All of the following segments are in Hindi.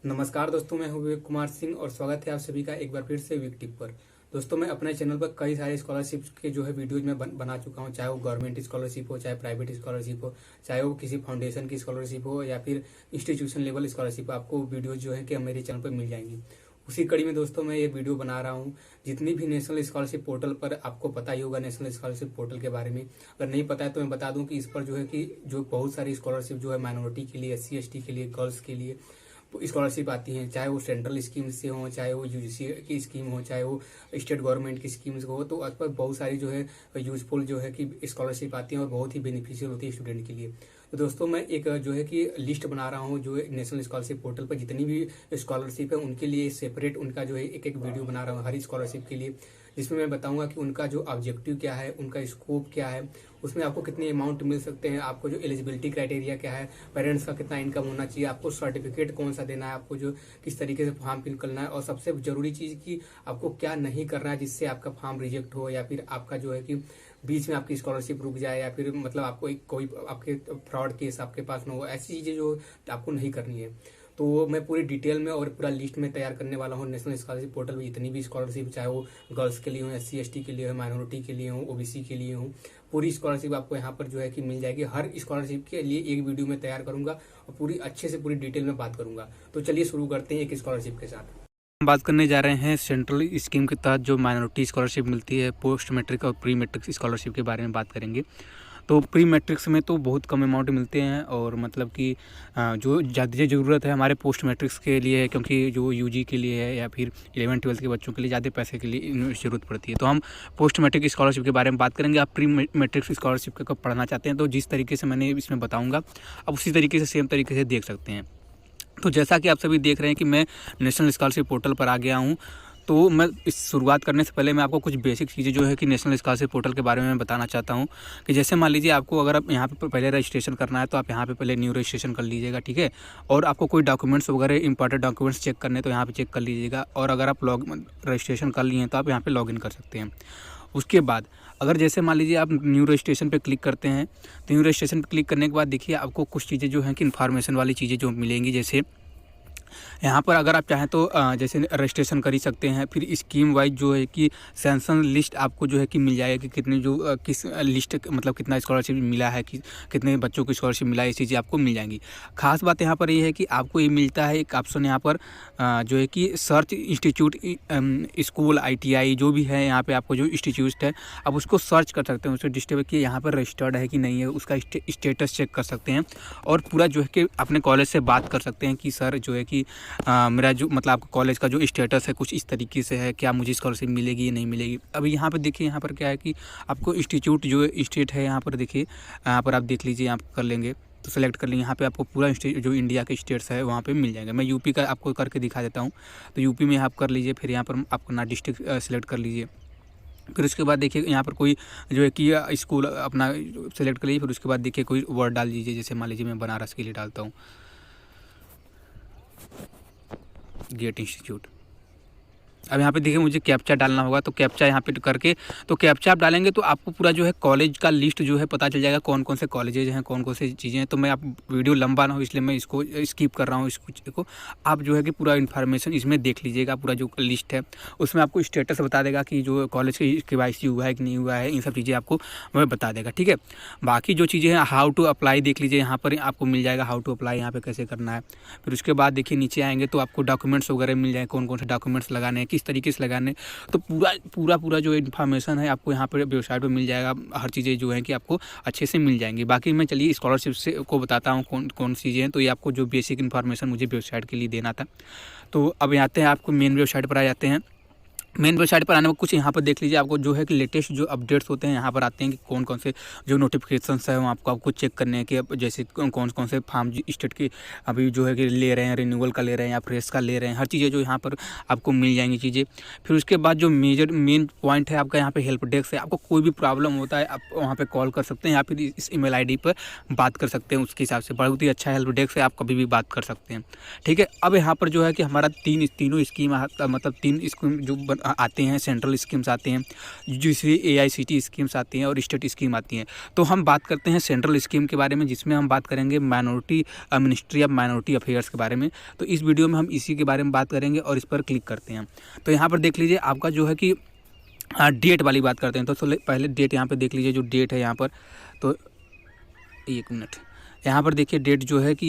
नमस्कार दोस्तों, मैं हूं विवेक कुमार सिंह और स्वागत है आप सभी का एक बार फिर से विवेक टिप पर। दोस्तों, मैं अपने चैनल पर कई सारे स्कॉलरशिप के जो है वीडियोज में बना चुका हूं, चाहे वो गवर्नमेंट स्कॉलरशिप हो, चाहे प्राइवेट स्कॉलरशिप हो, चाहे वो किसी फाउंडेशन की स्कॉलरशिप हो या फिर इंस्टीट्यूशन लेवल स्कॉलरशिप। आपको वीडियोज जो है कि मेरे चैनल पर मिल जाएंगी। उसी कड़ी में दोस्तों मैं ये वीडियो बना रहा हूँ। जितनी भी नेशनल स्कॉलरशिप पोर्टल पर आपको पता ही होगा नेशनल स्कॉलरशिप पोर्टल के बारे में, अगर नहीं पता है तो मैं बता दूं कि इस पर जो है कि जो बहुत सारी स्कॉलरशिप जो है माइनॉरिटी के लिए, SC ST के लिए, गर्ल्स के लिए स्कॉलरशिप आती हैं, चाहे वो सेंट्रल स्कीम से हो, चाहे वो UGC की स्कीम हो, चाहे वो स्टेट गवर्नमेंट की स्कीम्स हो। तो उस पर बहुत सारी जो है यूजफुल जो है कि स्कॉलरशिप आती है और बहुत ही बेनिफिशियल होती है स्टूडेंट के लिए। तो दोस्तों मैं एक जो है कि लिस्ट बना रहा हूँ जो नेशनल स्कॉलरशिप पोर्टल पर जितनी भी स्कॉलरशिप है उनके लिए सेपरेट उनका जो है एक एक वीडियो बना रहा हूँ हर स्कॉलरशिप के लिए, जिसमें मैं बताऊंगा कि उनका जो ऑब्जेक्टिव क्या है, उनका स्कोप क्या है, उसमें आपको कितने अमाउंट मिल सकते हैं, आपको जो एलिजिबिलिटी क्राइटेरिया क्या है, पेरेंट्स का कितना इनकम होना चाहिए, आपको सर्टिफिकेट कौन सा देना है, आपको जो किस तरीके से फॉर्म फिल करना है, और सबसे जरूरी चीज की आपको क्या नहीं करना है जिससे आपका फॉर्म रिजेक्ट हो या फिर आपका जो है कि बीच में आपकी स्कॉलरशिप रुक जाए या फिर मतलब आपको कोई आपके फ्रॉड केस आपके पास न हो। ऐसी चीजें जो आपको नहीं करनी है। तो मैं पूरी डिटेल में और पूरा लिस्ट में तैयार करने वाला हूँ नेशनल स्कॉलरशिप पोर्टल में जितनी भी स्कॉलरशिप, चाहे वो गर्ल्स के लिए हो, SC ST के लिए हो, माइनॉरिटी के लिए हो, OBC के लिए हो, पूरी स्कॉलरशिप आपको यहाँ पर जो है कि मिल जाएगी। हर स्कॉलरशिप के लिए एक वीडियो में तैयार करूंगा और पूरी अच्छे से पूरी डिटेल में बात करूंगा। तो चलिए शुरू करते हैं एक स्कॉलरशिप के साथ। हम बात करने जा रहे हैं सेंट्रल स्कीम के तहत जो माइनॉरिटी स्कॉलरशिप मिलती है, पोस्ट मैट्रिक और प्री मैट्रिक स्कॉलरशिप के बारे में बात करेंगे। तो प्री मैट्रिक्स में तो बहुत कम अमाउंट मिलते हैं और मतलब कि जो ज़्यादा ज़रूरत है हमारे पोस्ट मैट्रिक्स के लिए है, क्योंकि जो UG के लिए है या फिर 11-12 के बच्चों के लिए ज़्यादा पैसे के लिए ज़रूरत पड़ती है। तो हम पोस्ट मैट्रिक स्कॉलरशिप के बारे में बात करेंगे। आप प्री मैट्रिक स्कॉलरशिप का पढ़ना चाहते हैं तो जिस तरीके से मैंने इसमें बताऊँगा आप उसी तरीके से सेम तरीके से देख सकते हैं। तो जैसा कि आप सभी देख रहे हैं कि मैं नेशनल स्कॉलरशिप पोर्टल पर आ गया हूं, तो मैं इस शुरुआत करने से पहले मैं आपको कुछ बेसिक चीज़ें जो है कि नेशनल स्कॉलरशिप पोर्टल के बारे में बताना चाहता हूं। कि जैसे मान लीजिए आपको अगर आप यहाँ पे पहले रजिस्ट्रेशन करना है तो आप यहाँ पे पहले न्यू रजिस्ट्रेशन कर लीजिएगा, ठीक है। और आपको कोई डॉक्यूमेंट्स वगैरह इंपॉर्टेंट डॉक्यूमेंट्स चेक करने तो यहाँ पर चेक कर लीजिएगा। और अगर आप रजिस्ट्रेशन कर लिए हैं तो आप यहाँ पर लॉगिन कर सकते हैं। उसके बाद अगर जैसे मान लीजिए आप न्यू रजिस्ट्रेशन पे क्लिक करते हैं तो न्यू रजिस्ट्रेशन पे क्लिक करने के बाद देखिए आपको कुछ चीज़ें जो हैं कि इन्फॉर्मेशन वाली चीज़ें जो मिलेंगी। जैसे यहाँ पर अगर आप चाहें तो जैसे रजिस्ट्रेशन कर ही सकते हैं। फिर स्कीम वाइज जो है कि सैंक्शन लिस्ट आपको जो है कि मिल जाएगी कि कितनी जो किस लिस्ट मतलब कितना स्कॉलरशिप मिला है, कि कितने बच्चों को स्कॉलरशिप मिला है, ये चीज़ें आपको मिल जाएंगी। खास बात यहाँ पर ये है कि आपको ये मिलता है एक ऑप्शन यहाँ पर जो है कि सर्च इंस्टीट्यूट, स्कूल, ITI जो भी है यहाँ पर आपको जो इंस्टीट्यूट है आप उसको सर्च कर सकते हैं, उसको डिस्टेबल कि यहाँ पर रजिस्टर्ड है कि नहीं है, उसका स्टेटस चेक कर सकते हैं। और पूरा जो है कि अपने कॉलेज से बात कर सकते हैं कि सर जो है कि मेरा जो मतलब आपका कॉलेज का जो स्टेटस है कुछ इस तरीके से है, क्या मुझे स्कॉलरशिप मिलेगी या नहीं मिलेगी। अभी यहाँ पर देखिए, यहाँ पर क्या है कि आपको इंस्टीट्यूट जो स्टेट है यहाँ पर देखिए, यहाँ पर आप देख लीजिए, यहाँ कर लेंगे तो सेलेक्ट कर लेंगे। यहाँ पे आपको पूरा जो इंडिया के स्टेट्स है वहाँ पे मिल जाएगा। मैं यूपी का आपको करके दिखा देता हूँ। तो यूपी में आप कर लीजिए, फिर यहाँ पर आप अपना डिस्ट्रिक्ट सेलेक्ट कर लीजिए। फिर उसके बाद देखिए यहाँ पर कोई जो है कि स्कूल अपना सेलेक्ट कर लीजिए। फिर उसके बाद देखिए कोई वर्ड डाल दीजिए, जैसे मान लीजिए मैं बनारस के लिए डालता हूँ, गेट इंस्टीट्यूट। अब यहाँ पे देखिए मुझे कैप्चा डालना होगा, तो कैप्चा यहाँ पे करके तो कैप्चा आप डालेंगे तो आपको पूरा जो है कॉलेज का लिस्ट जो है पता चल जाएगा, कौन कौन से कॉलेजेज हैं, कौन कौन से चीज़ें हैं। तो मैं आप वीडियो लंबा ना हो इसलिए मैं इसको स्किप कर रहा हूँ। इसको आप जो है कि पूरा इन्फॉर्मेशन इसमें देख लीजिएगा। पूरा जो लिस्ट है उसमें आपको स्टेटस बता देगा कि जो कॉलेज के KYC हुआ है कि नहीं हुआ है, इन सब चीज़ें आपको वह बता देगा, ठीक है। बाकी जो चीज़ें हैं, हाउ टू अप्लाई देख लीजिए, यहाँ पर आपको मिल जाएगा हाउ टू अप्लाई, यहाँ पर कैसे करना है। फिर उसके बाद देखिए नीचे आएंगे तो आपको डॉक्यूमेंट्स वगैरह मिल जाए, कौन कौन से डॉक्यूमेंट्स लगाने हैं, किस तरीके से लगाने। तो पूरा जो इन्फॉर्मेशन है आपको यहाँ पर वेबसाइट पर मिल जाएगा। हर चीज़ें जो है कि आपको अच्छे से मिल जाएंगी। बाकी मैं चलिए स्कॉलरशिप से को बताता हूँ कौन कौन सी चीज़ें हैं। तो ये आपको जो बेसिक इन्फॉर्मेशन मुझे वेबसाइट के लिए देना था। तो अब आते हैं, आपको मेन वेबसाइट पर आ जाते हैं। मेन वेबसाइट पर आने में कुछ यहाँ पर देख लीजिए, आपको जो है कि लेटेस्ट जो अपडेट्स होते हैं यहाँ पर आते हैं कि कौन कौन से जो नोटिफिकेशंस है वो आपको चेक करने हैं कि जैसे कौन कौन से फार्म स्टेट की अभी जो है कि ले रहे हैं, रिन्यूअल का ले रहे हैं या फ्रेश का ले रहे हैं, हर चीज़ें जो यहाँ पर आपको मिल जाएंगी चीज़ें। फिर उसके बाद जो मेन पॉइंट है आपका यहाँ पर हेल्प डेस्क है। आपको कोई भी प्रॉब्लम होता है आप वहाँ पर कॉल कर सकते हैं या फिर इस email ID पर बात कर सकते हैं। उसके हिसाब से बहुत ही अच्छा हेल्प डेस्क है, आप कभी भी बात कर सकते हैं, ठीक है। अब यहाँ पर जो है कि हमारा तीनों स्कीम मतलब 3 स्कीम जो आते हैं, सेंट्रल स्कीम्स आते हैं, जिससे AICT स्कीम्स आती हैं और स्टेट स्कीम आती हैं। तो हम बात करते हैं सेंट्रल स्कीम के बारे में, जिसमें हम बात करेंगे मिनिस्ट्री ऑफ माइनॉरिटी अफेयर्स के बारे में। तो इस वीडियो में हम इसी के बारे में बात करेंगे और इस पर क्लिक करते हैं। तो यहाँ पर देख लीजिए आपका जो है कि डेट वाली बात करते हैं। तो पहले डेट यहाँ पे देख लीजिए, जो डेट है यहाँ पर, तो 1 मिनट, यहाँ पर देखिए डेट जो है कि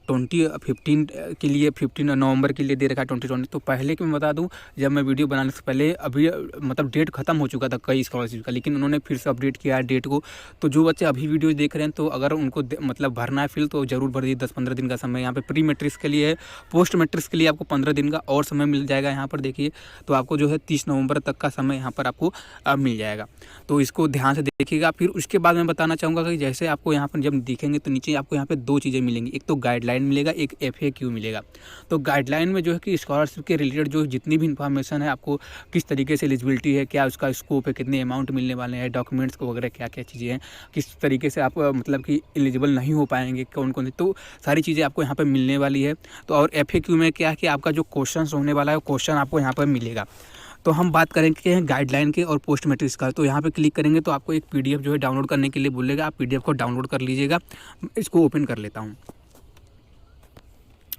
2015 के लिए, 15 नवंबर के लिए दे रखा है 2020। तो पहले कि मैं बता दूं, जब मैं वीडियो बनाने से पहले अभी मतलब डेट ख़त्म हो चुका था कई स्कॉलरशिप का, लेकिन उन्होंने फिर से अपडेट किया है डेट को। तो जो बच्चे अभी वीडियो देख रहे हैं, तो अगर उनको मतलब भरना है फिर, तो ज़रूर भर दीजिए। 10-15 दिन का समय यहाँ पर प्री मैट्रिक्स के लिए है। पोस्ट मैट्रिक्स के लिए आपको 15 दिन का और समय मिल जाएगा। यहाँ पर देखिए, तो आपको जो है 30 नवंबर तक का समय यहाँ पर आपको मिल जाएगा। तो इसको ध्यान से देखिएगा। फिर उसके बाद मैं बताना चाहूँगा कि जैसे आपको यहाँ पर जब दिखेंगे, तो नीचे आपको यहाँ पे 2 चीज़ें मिलेंगी। एक तो गाइडलाइन मिलेगा, एक FAQ मिलेगा। तो गाइडलाइन में जो है कि स्कॉलरशिप के रिलेटेड जो जितनी भी इन्फॉर्मेशन है, आपको किस तरीके से एलिजिबिलिटी है, क्या उसका स्कोप है, कितने अमाउंट मिलने वाले हैं, डॉक्यूमेंट्स वगैरह क्या क्या चीज़ें हैं, किस तरीके से आप मतलब कि एलिजिबल नहीं हो पाएंगे, कौन कौन सी, तो सारी चीज़ें आपको यहाँ पर मिलने वाली है। तो और FAQ में क्या है कि आपका जो क्वेश्चन होने वाला है, क्वेश्चन आपको यहाँ पर मिलेगा। तो हम बात करेंगे गाइडलाइन के और पोस्ट मैट्रिक्स का। तो यहाँ पे क्लिक करेंगे तो आपको एक PDF जो है डाउनलोड करने के लिए बोलेगा। आप PDF को डाउनलोड कर लीजिएगा। इसको ओपन कर लेता हूँ।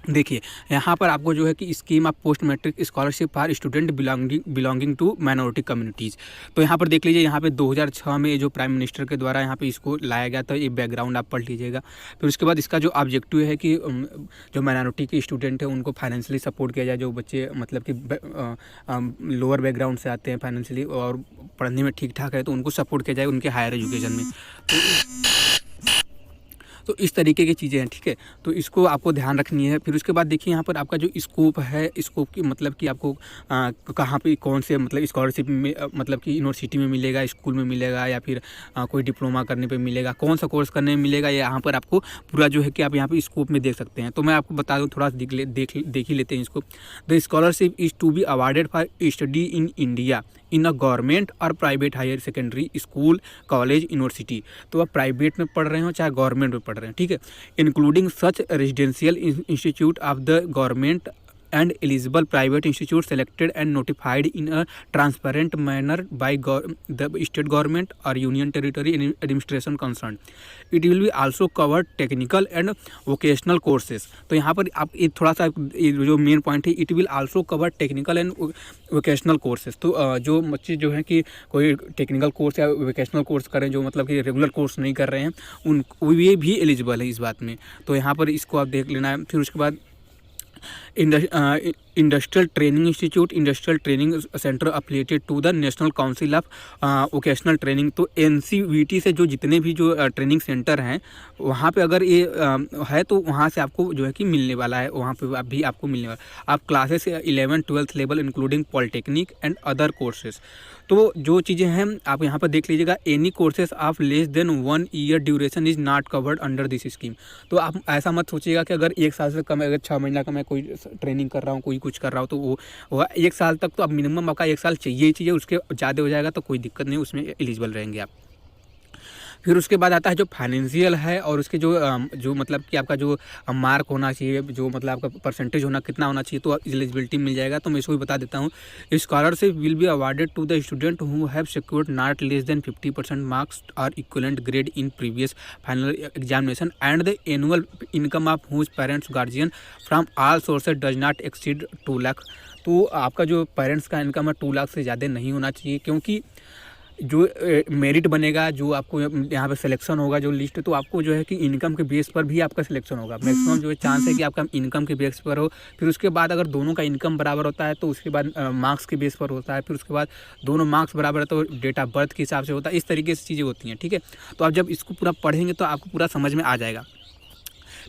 देखिए यहाँ पर आपको जो है कि scheme of post matric scholarship for student belonging to minority communities. तो यहाँ पर देख लीजिए, यहाँ पे 2006 में जो प्राइम मिनिस्टर के द्वारा यहाँ पे इसको लाया गया था। ये बैकग्राउंड आप पढ़ लीजिएगा। फिर उसके बाद इसका जो ऑब्जेक्टिव है कि जो माइनॉरिटी के स्टूडेंट है उनको फाइनेंशियली सपोर्ट किया जाए। जो बच्चे मतलब कि लोअर बैकग्राउंड से आते हैं फाइनेंशियली और पढ़ने में ठीक ठाक है, तो उनको सपोर्ट किया जाए उनके हायर एजुकेशन में। तो इस तरीके की चीज़ें हैं, ठीक है। तो इसको आपको ध्यान रखनी है। फिर उसके बाद देखिए यहाँ पर आपका जो स्कोप है, स्कोप की मतलब कि आपको कहाँ पे कौन से मतलब स्कॉलरशिप में मतलब कि यूनिवर्सिटी में मिलेगा, स्कूल में मिलेगा, या फिर कोई डिप्लोमा करने पे मिलेगा, कौन सा कोर्स करने में मिलेगा, यहाँ पर आपको पूरा जो है कि आप यहाँ पे स्कोप में देख सकते हैं। तो मैं आपको बता दूँ, थोड़ा देख ही लेते हैं इसको। The scholarship is to be awarded for study in India in a government और private higher secondary school, college, university. तो आप प्राइवेट में पढ़ रहे हो चाहे गवर्नमेंट में पढ़ रहे हैं, ठीक है। Including such residential institute of the government and eligible private institutes selected and notified in a transparent manner by the state government or union territory administration concerned. It will be also cover technical and vocational courses. तो यहाँ पर आप ये थोड़ा सा जो मेन पॉइंट है, it will also cover technical and vocational courses. तो जो बच्चे जो हैं कि कोई टेक्निकल कोर्स या वोकेशनल कोर्स करें, जो मतलब कि रेगुलर कोर्स नहीं कर रहे हैं, उन ये भी एलिजिबल है इस बात में। तो यहाँ पर इसको आप देख लेना है। फिर उसके बाद industrial training institute, industrial training centre affiliated to the National Council of Vocational Training. तो NCVT से जो जितने भी जो ट्रेनिंग सेंटर हैं, वहाँ पे अगर ये है तो वहाँ से आपको जो है कि मिलने वाला है, वहाँ पे भी आपको मिलने वाला है। आप classes 11th-12th level including polytechnic and other courses. तो जो चीज़ें हैं आप यहाँ पर देख लीजिएगा। Any courses of less than 1 year duration is not covered under this scheme. तो आप ऐसा मत सोचिएगा कि अगर 1 साल से कम है, अगर 6 महीना का मैं कोई ट्रेनिंग कर रहा हूँ, कोई कुछ कर रहा हूँ, तो वो 1 साल तक तो अब मिनिमम आपका 1 साल चाहिए ही चाहिए। उसके ज़्यादा हो जाएगा तो कोई दिक्कत नहीं, उसमें एलिजिबल रहेंगे आप। फिर उसके बाद आता है जो फाइनेंशियल है, और उसके जो मतलब कि आपका जो मार्क होना चाहिए, जो मतलब आपका परसेंटेज होना कितना होना चाहिए, तो एलिजिबिलिटी मिल जाएगा। तो मैं इसको भी बता देता हूँ। Scholarship will be awarded to the student who have secured not less than 50% marks और equivalent grade in previous final examination and the annual income of whose parents guardian from all sources does not exceed 2 lakh. तो आपका जो पेरेंट्स का इनकम है 2 लाख से ज़्यादा नहीं होना चाहिए, क्योंकि जो मेरिट बनेगा, जो आपको यहाँ पे सिलेक्शन होगा जो लिस्ट, तो आपको जो है कि इनकम के बेस पर भी आपका सिलेक्शन होगा। मैक्सिमम जो है चांस है कि आपका इनकम के बेस पर हो। फिर उसके बाद अगर दोनों का इनकम बराबर होता है तो उसके बाद मार्क्स के बेस पर होता है। फिर उसके बाद दोनों मार्क्स बराबर है तो डेट ऑफ बर्थ के हिसाब से होता है। इस तरीके से चीज़ें होती हैं, ठीक है। तो आप जब इसको पूरा पढ़ेंगे तो आपको पूरा समझ में आ जाएगा।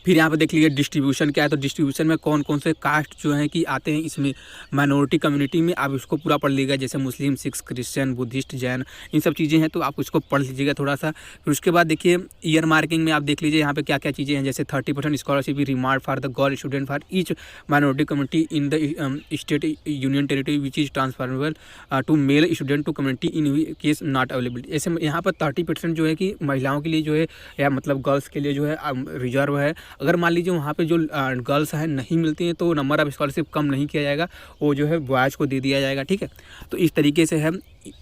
फिर यहाँ पे देख लीजिए डिस्ट्रीब्यूशन क्या है। तो डिस्ट्रीब्यूशन में कौन कौन से कास्ट जो हैं कि आते हैं इसमें माइनॉरिटी कम्युनिटी में, आप इसको पूरा पढ़ लीजिएगा। जैसे मुस्लिम, सिख, क्रिश्चियन, बुद्धिस्ट, जैन, इन सब चीज़ें हैं, तो आप इसको पढ़ लीजिएगा थोड़ा सा। फिर उसके बाद देखिए ईयर मार्किंग में आप देख लीजिए यहाँ पे क्या क्या चीज़ें हैं। जैसे 30% scholarship remark for the girl student for each minority community in the state union territory which is transferable to male student to community in case not available. ऐसे यहाँ पर 30% जो है कि महिलाओं के लिए जो है, या मतलब गर्ल्स के लिए जो है रिजर्व है, अगर मान लीजिए वहाँ पे जो गर्ल्स हैं नहीं मिलती हैं तो नंबर ऑफ स्कॉलरशिप कम नहीं किया जाएगा, वो जो है बॉयज़ को दे दिया जाएगा, ठीक है। तो इस तरीके से है।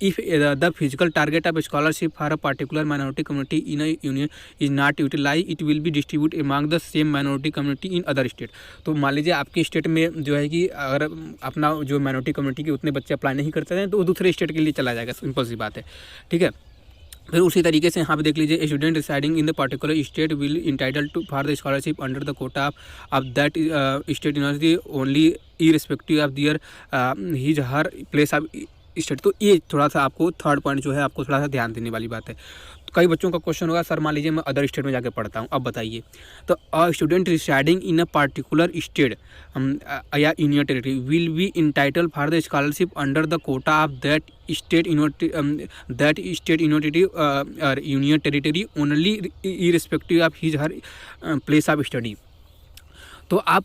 If the physical target of scholarship for a particular minority community in a union is not utilise, it will be distribute among the same minority community in other state. तो मान लीजिए आपके स्टेट में जो है कि अगर अपना जो माइनॉरिटी कम्युनिटी के उतने बच्चे अप्लाई नहीं करते हैं तो वो दूसरे स्टेट के लिए चला जाएगा, सिंपल सी बात है, ठीक है। फिर उसी तरीके से यहाँ पे देख लीजिए, student residing in the particular state will entitle to for the scholarship under the quota of that state university only irrespective of their his her place of state. तो ये थोड़ा सा आपको थर्ड पॉइंट जो है आपको थोड़ा सा ध्यान देने वाली बात है। तो कई बच्चों का क्वेश्चन होगा, सर मान लीजिए मैं अदर स्टेट में जाके पढ़ता हूँ, अब बताइए। तो a student residing in a particular state या union territory will be entitled for the scholarship under the quota of that state university union territory only irrespective of his her place of study. तो आप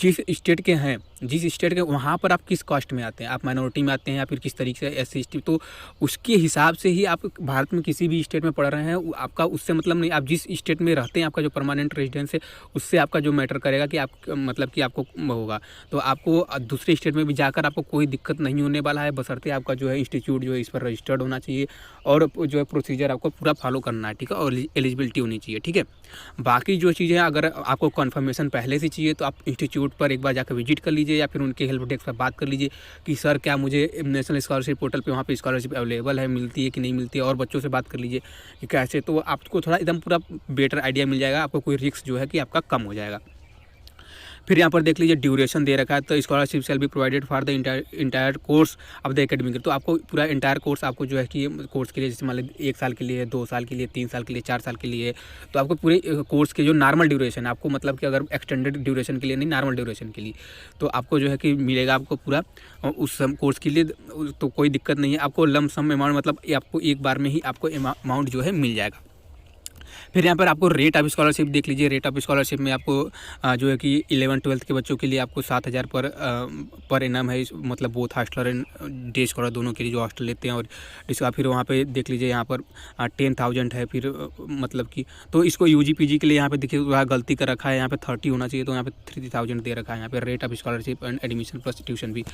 जिस स्टेट के हैं, जिस स्टेट के, वहाँ पर आप किस कास्ट में आते हैं, आप माइनॉरिटी में आते हैं या फिर किस तरीके से एससी एसटी, तो उसके हिसाब से ही आप भारत में किसी भी स्टेट में पढ़ रहे हैं, आपका उससे मतलब नहीं। आप जिस स्टेट में रहते हैं, आपका जो परमानेंट रेजिडेंस है, उससे आपका जो मैटर करेगा कि आप मतलब कि आपको होगा। तो आपको दूसरे स्टेट में भी जाकर आपको कोई दिक्कत नहीं होने वाला है, बशर्ते आपका जो है इंस्टीट्यूट जो है इस पर रजिस्टर्ड होना चाहिए और जो है प्रोसीजर आपको पूरा फॉलो करना है, ठीक है, और एलिजिबिलिटी होनी चाहिए, ठीक है। बाकी जो चीज़ें अगर आपको कन्फर्मेशन पहले से चाहिए तो आप इंस्टीट्यूट पर एक बार जाकर विजिट कर लीजिए या फिर उनके हेल्प डेस्क पर बात कर लीजिए कि सर क्या मुझे नेशनल स्कॉलरशिप पोर्टल पे वहाँ पे स्कॉलरशिप अवेलेबल है, मिलती है कि नहीं मिलती है, और बच्चों से बात कर लीजिए कि कैसे। तो आपको थोड़ा एकदम पूरा बेटर आइडिया मिल जाएगा, आपको कोई रिस्क जो है कि आपका कम हो जाएगा। फिर यहाँ पर देख लीजिए ड्यूरेशन दे रखा है, तो scholarship shall be provided for the entire course of the academic year. तो आपको पूरा इंटायर कोर्स आपको जो है कि कोर्स के लिए, जैसे मान लीजिए 1 साल के लिए, 2 साल के लिए, 3 साल के लिए, 4 साल के लिए, तो आपको पूरे कोर्स के जो नॉर्मल ड्यूरेशन है, आपको मतलब कि अगर एक्सटेंडेड ड्यूरेशन के लिए नहीं, नॉर्मल ड्यूरेशन के लिए, तो आपको जो है कि मिलेगा आपको पूरा उस कोर्स के लिए। तो कोई दिक्कत नहीं है, आपको लम सम अमाउंट मतलब आपको एक बार में ही आपको अमाउंट जो है मिल जाएगा। फिर यहाँ पर आपको रेट ऑफ स्कॉलरशिप देख लीजिए। रेट ऑफ स्कॉलरशिप में आपको जो है कि 11-12 के बच्चों के लिए आपको 7,000 पर एनम है, मतलब both hosteller and day scholar दोनों के लिए जो हॉस्टल लेते हैं। और इसका फिर वहाँ पे देख लीजिए यहाँ पर 10,000 है। फिर मतलब कि तो इसको यूजी पीजी के लिए यहाँ पे देखिए वहाँ गलती कर रखा है, यहाँ पे 30 होना चाहिए, तो यहाँ पे 3,000 दे रखा है। यहाँ पे rate of scholarship and admission plus tuition भी,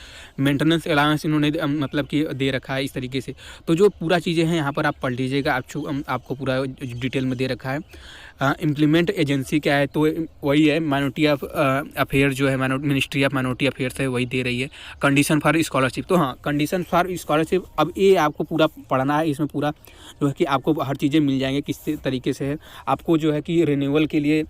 मेंटेनेंस अलाउंस इन्होंने मतलब कि दे रखा है इस तरीके से। तो जो पूरा चीज़ें हैं यहाँ पर आप पढ़ लीजिएगा, आपको पूरा डिटेल में दे रखा है। इम्प्लीमेंट एजेंसी क्या है, तो वही है माइनॉरिटी ऑफ अफेयर जो है, मिनिस्ट्री ऑफ माइनॉरिटी अफेयर्स है, वही दे रही है। कंडीशन फॉर स्कॉलरशिप, तो हाँ कंडीशन फॉर स्कॉलरशिप अब ये आपको पूरा पढ़ना है। इसमें पूरा जो है कि आपको हर चीज़ें मिल जाएंगे किस तरीके से है। आपको जो है कि रिन्यूअल के लिए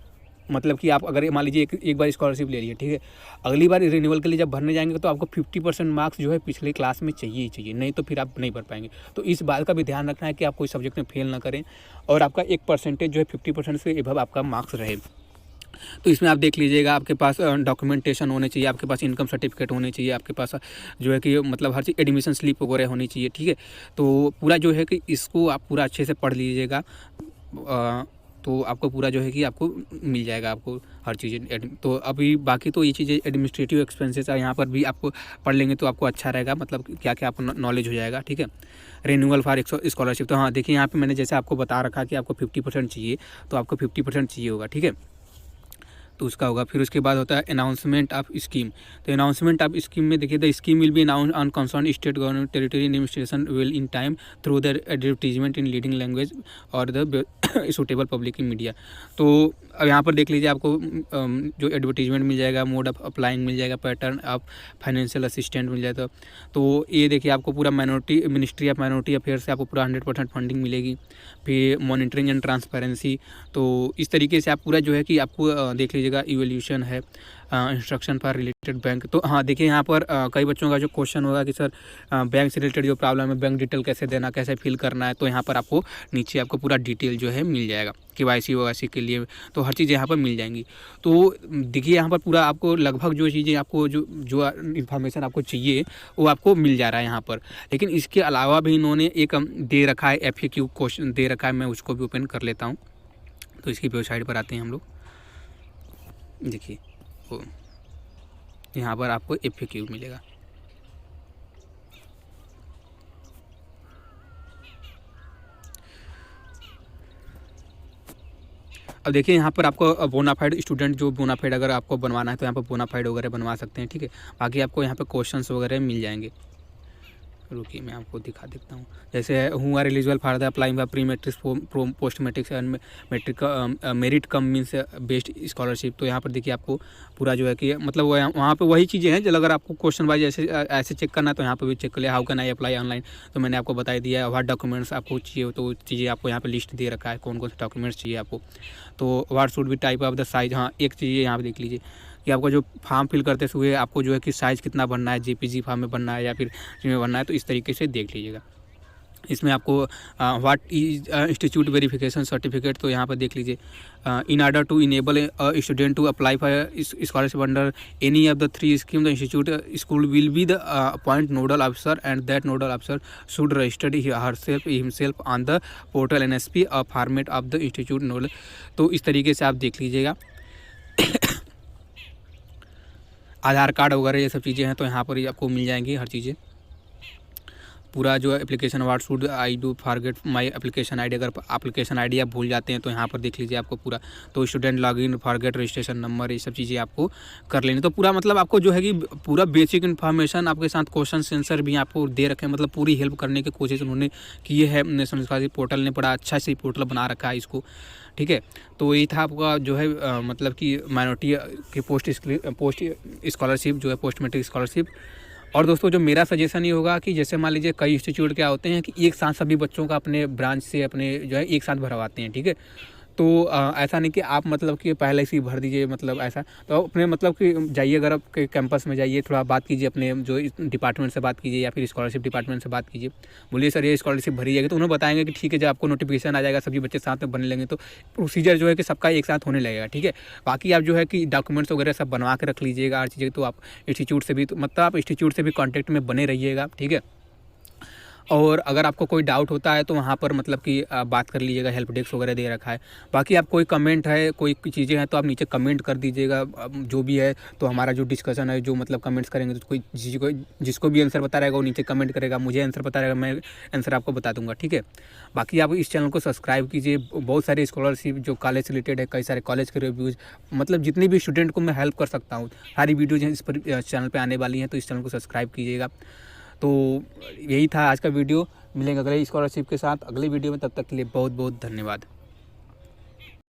मतलब कि आप अगर मान लीजिए एक बार स्कॉलरशिप ले लिए, ठीक है, अगली बार रिन्यूअल के लिए जब भरने जाएंगे तो आपको 50% मार्क्स जो है पिछले क्लास में चाहिए ही चाहिए, नहीं तो फिर आप नहीं भर पाएंगे। तो इस बात का भी ध्यान रखना है कि आप कोई सब्जेक्ट में फेल ना करें और आपका एक परसेंटेज जो है 50% से एबव आपका मार्क्स रहे। तो इसमें आप देख लीजिएगा, आपके पास डॉक्यूमेंटेशन होने चाहिए, आपके पास इनकम सर्टिफिकेट होने चाहिए, आपके पास जो है कि मतलब हर चीज़ एडमिशन स्लिप वगैरह होनी चाहिए, ठीक है। तो पूरा जो है कि इसको आप पूरा अच्छे से पढ़ लीजिएगा, तो आपको पूरा जो है कि आपको मिल जाएगा आपको हर चीज़ें। तो अभी बाकी तो ये चीज़ें एडमिनिस्ट्रेटिव एक्सपेंसेस है, यहाँ पर भी आपको पढ़ लेंगे तो आपको अच्छा रहेगा, मतलब क्या क्या आपको नॉलेज हो जाएगा, ठीक है। रिन्यूअल फॉर स्कॉलरशिप, तो हाँ देखिए यहाँ पे मैंने जैसे आपको बता रखा कि आपको 50% चाहिए, तो आपको 50% चाहिए होगा, ठीक है, तो उसका होगा। फिर उसके बाद होता है अनाउंसमेंट ऑफ स्कीम। तो अनाउंसमेंट ऑफ स्कीम में देखिए, the scheme will be announce on concern state government territory administration will in time through the advertisement in leading language और द सूटेबल पब्लिक मीडिया। तो अब यहाँ पर देख लीजिए, आपको जो एडवर्टीजमेंट मिल जाएगा, मोड ऑफ अप्लाइंग मिल जाएगा, पैटर्न ऑफ फाइनेंशियल असिस्टेंट मिल जाएगा। तो ये देखिए आपको पूरा मिनिस्ट्री ऑफ माइनॉरिटी अफेयर से आपको पूरा 100% फंडिंग मिलेगी। फिर मॉनिटरिंग एंड ट्रांसपेरेंसी, तो इस तरीके से आप पूरा जो है कि आपको देख लीजिएगा। इवोल्यूशन है, इंस्ट्रक्शन फॉर रिलेटेड बैंक। तो हाँ देखिए यहाँ पर कई बच्चों का जो क्वेश्चन होगा कि सर बैंक से रिलेटेड जो प्रॉब्लम है, बैंक डिटेल कैसे देना, कैसे फिल करना है, तो यहाँ पर आपको नीचे आपको पूरा डिटेल जो है मिल जाएगा। KYC वैसी के लिए तो हर चीज़ यहाँ पर मिल जाएंगी। तो देखिए यहाँ पर पूरा आपको लगभग जो चीज़ें आपको जो इन्फॉर्मेशन आपको चाहिए वो आपको मिल जा रहा है यहाँ पर। लेकिन इसके अलावा भी इन्होंने एक दे रखा है, FAQ क्वेश्चन दे रखा है, मैं उसको भी ओपन कर लेता हूँ। तो इसकी वेबसाइट पर आते हैं हम लोग, देखिए वो यहाँ पर आपको FAQ मिलेगा। अब देखिए यहाँ पर आपको बोनाफाइड स्टूडेंट जो बोनाफाइड अगर आपको बनवाना है तो यहाँ पर बोनाफाइड वगैरह बनवा सकते हैं, ठीक है। बाकी आपको यहाँ पे क्वेश्चंस वगैरह मिल जाएंगे। रुकिए मैं आपको दिखा देता हूँ। जैसे who are eligible for the applying for pre matrics post matrics and matric merit cum means based scholarship. तो यहाँ पर देखिए आपको पूरा जो है कि मतलब वहाँ पे वही चीज़ें हैं जो अगर आपको क्वेश्चन वाइज ऐसे चेक करना है तो यहाँ पर भी चेक कर लिया। How can I apply online, तो मैंने आपको बता दिया है। व्हाट डॉक्यूमेंट्स आपको चाहिए तो चीज़ें आपको यहाँ पर लिस्ट दे रखा है कौन कौन से डॉक्यूमेंट्स चाहिए आपको। तो what should be type of the size, हाँ एक चीज़ यहाँ पर देख लीजिए कि आपको जो फॉर्म फिल करते हुए आपको जो है कि साइज़ कितना भरना है, जेपीजी फॉर्म में भरना है या फिर में भरना है, तो इस तरीके से देख लीजिएगा। इसमें आपको what is institute verification certificate, तो यहाँ पर देख लीजिए in order to enable student to apply for scholarship under any of the 3 scheme the institute school will be the appoint nodal officer and that nodal officer should registered herself himself on the portal NSP format of the institute nodal. तो इस तरीके से आप देख लीजिएगा। आधार कार्ड वगैरह ये सब चीज़ें हैं तो यहाँ पर ही आपको मिल जाएंगी हर चीज़ें। पूरा जो application what should I do forget my application ID, अगर एप्लीकेशन आईडी आप भूल जाते हैं तो यहाँ पर देख लीजिए आपको पूरा। तो student login forget registration number ये सब चीज़ें आपको कर लेनी। तो पूरा मतलब आपको जो है कि पूरा बेसिक इन्फॉर्मेशन आपके साथ क्वेश्चन आंसर भी आपको दे रखे हैं। मतलब पूरी हेल्प करने की कोशिश उन्होंने की है। नेशनल स्कॉलरशिप पोर्टल ने बड़ा अच्छा से पोर्टल बना रखा है इसको, ठीक है। तो यही था आपका जो है मतलब कि माइनॉरिटी की पोस्ट स्कॉलरशिप जो है पोस्ट मैट्रिक स्कॉलरशिप। और दोस्तों जो मेरा सजेशन ये होगा कि जैसे मान लीजिए कई इंस्टीट्यूट क्या होते हैं कि एक साथ सभी बच्चों का अपने ब्रांच से अपने जो है एक साथ भरवाते हैं, ठीक है। तो ऐसा नहीं कि आप मतलब कि पहले से ही भर दीजिए, मतलब ऐसा तो अपने मतलब कि जाइए, अगर आप कैंपस में जाइए थोड़ा बात कीजिए अपने जो डिपार्टमेंट से बात कीजिए या फिर स्कॉलरशिप डिपार्टमेंट से बात कीजिए। बोलिए सर ये स्कॉलरशिप भरी जाएगी, तो उन्होंने बताएंगे कि ठीक है जब आपको नोटिफिकेशन आ जाएगा सभी बच्चे साथ में बनने लगेंगे तो प्रोसीजर जो है कि सबका एक साथ होने लगेगा, ठीक है। बाकी आप जो है कि डॉक्यूमेंट्स वगैरह सब बनवा के रख लीजिएगा हर चीज़ें। तो आप इंस्टीट्यूट से भी मतलब आप इंस्टीट्यूट से भी कॉन्टैक्ट में बने रहिएगा, ठीक है। और अगर आपको कोई डाउट होता है तो वहाँ पर मतलब कि बात कर लीजिएगा, हेल्प डेस्क वगैरह दे रखा है। बाकी आप कोई कमेंट है कोई चीज़ें हैं तो आप नीचे कमेंट कर दीजिएगा जो भी है। तो हमारा जो डिस्कशन है जो मतलब कमेंट्स करेंगे तो कोई जिसको भी आंसर पता रहेगा वो नीचे कमेंट करेगा, मुझे आंसर पता रहेगा मैं आंसर आपको बता दूंगा, ठीक है। बाकी आप इस चैनल को सब्सक्राइब कीजिए। बहुत सारे स्कॉलरशिप जो कॉलेज से रिलेटेड है, कई सारे कॉलेज के रिव्यूज़, मतलब जितनी भी स्टूडेंट को मैं हेल्प कर सकता हूँ सारी वीडियोज इस पर चैनल पर आने वाली हैं। तो इस चैनल को सब्सक्राइब कीजिएगा। तो यही था आज का वीडियो। मिलेंगे अगले स्कॉलरशिप के साथ अगले वीडियो में, तब तक के लिए बहुत बहुत धन्यवाद।